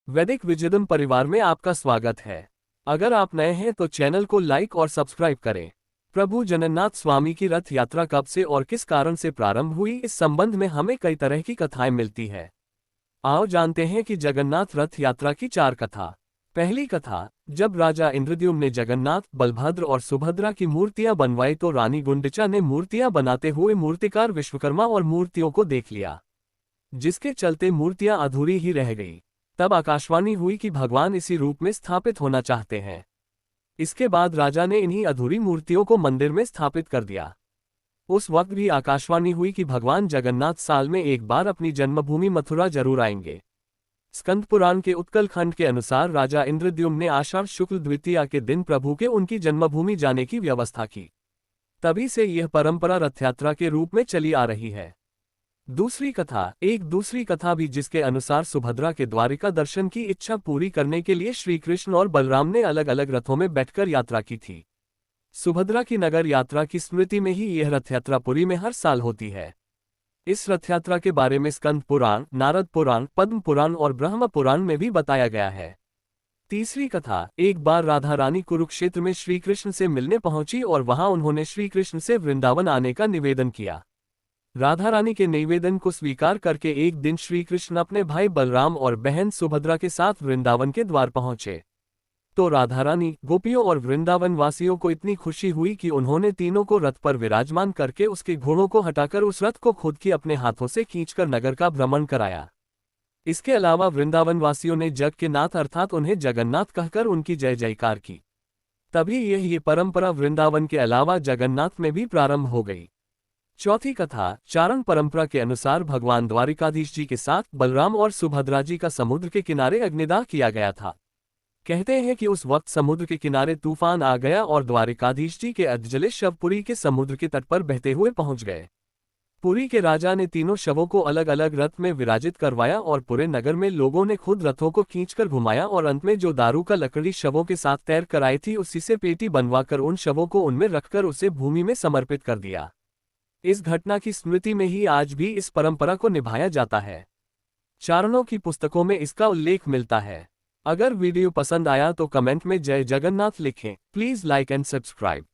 वैदिक विजयदम परिवार में आपका स्वागत है। अगर आप नए हैं तो चैनल को लाइक और सब्सक्राइब करें। प्रभु जगन्नाथ स्वामी की रथ यात्रा कब से और किस कारण से प्रारंभ हुई, इस संबंध में हमें कई तरह की कथाएं मिलती है। आओ जानते हैं कि जगन्नाथ रथ यात्रा की 4 कथा। पहली कथा, जब राजा इंद्रद्युम्न ने जगन्नाथ, बलभद्र और सुभद्रा की मूर्तियां बनवाई तो रानी गुंडिचा ने मूर्तियां बनाते हुए मूर्तिकार विश्वकर्मा और मूर्तियों को देख लिया, जिसके चलते मूर्तियां अधूरी ही रह गई। तब आकाशवाणी हुई कि भगवान इसी रूप में स्थापित होना चाहते हैं। इसके बाद राजा ने इन्हीं अधूरी मूर्तियों को मंदिर में स्थापित कर दिया। उस वक्त भी आकाशवाणी हुई कि भगवान जगन्नाथ साल में एक बार अपनी जन्मभूमि मथुरा जरूर आएंगे। स्कंद पुराण के उत्कल खंड के अनुसार राजा इंद्रद्युम्न ने आषाढ़ शुक्ल द्वितीया के दिन प्रभु के उनकी जन्मभूमि जाने की व्यवस्था की। तभी से यह परंपरा रथयात्रा के रूप में चली आ रही है। एक दूसरी कथा भी, जिसके अनुसार सुभद्रा के द्वारिका दर्शन की इच्छा पूरी करने के लिए श्री कृष्ण और बलराम ने अलग अलग रथों में बैठकर यात्रा की थी। सुभद्रा की नगर यात्रा की स्मृति में ही यह रथयात्रा पुरी में हर साल होती है। इस रथयात्रा के बारे में स्कंद पुराण, नारद पुराण, पद्म पुराण और ब्रह्म पुराण में भी बताया गया है। तीसरी कथा, एक बार राधा रानी कुरुक्षेत्र में श्री कृष्ण से मिलने पहुंची और वहां उन्होंने श्री कृष्ण से वृंदावन आने का निवेदन किया। राधा रानी के निवेदन को स्वीकार करके एक दिन श्री कृष्ण अपने भाई बलराम और बहन सुभद्रा के साथ वृंदावन के द्वार पहुंचे। तो राधा रानी, गोपियों और वृंदावन वासियों को इतनी खुशी हुई कि उन्होंने तीनों को रथ पर विराजमान करके उसके घोड़ों को हटाकर उस रथ को खुद की अपने हाथों से खींचकर नगर का भ्रमण कराया। इसके अलावा वृंदावन वासियों ने जग के नाथ अर्थात उन्हें जगन्नाथ कहकर उनकी जय जयकार की। तभी ये परंपरा वृंदावन के अलावा जगन्नाथ में भी प्रारंभ हो गई। चौथी कथा, चारण परंपरा के अनुसार भगवान द्वारिकाधीश जी के साथ बलराम और सुभद्रा जी का समुद्र के किनारे अग्निदाह किया गया था। कहते हैं कि उस वक्त समुद्र के किनारे तूफान आ गया और द्वारिकाधीश जी के अधजले शव पुरी के समुद्र के तट पर बहते हुए पहुंच गए। पुरी के राजा ने तीनों शवों को अलग अलग रथ में विराजित करवाया और पूरे नगर में लोगों ने खुद रथों को खींचकर घुमाया और अंत में जो दारू का लकड़ी शवों के साथ तैर कर आई थी उसी से पेटी बनवाकर उन शवों को उनमें रखकर उसे भूमि में समर्पित कर दिया। इस घटना की स्मृति में ही आज भी इस परंपरा को निभाया जाता है। चारणों की पुस्तकों में इसका उल्लेख मिलता है। अगर वीडियो पसंद आया तो कमेंट में जय जगन्नाथ लिखें। Please like and subscribe.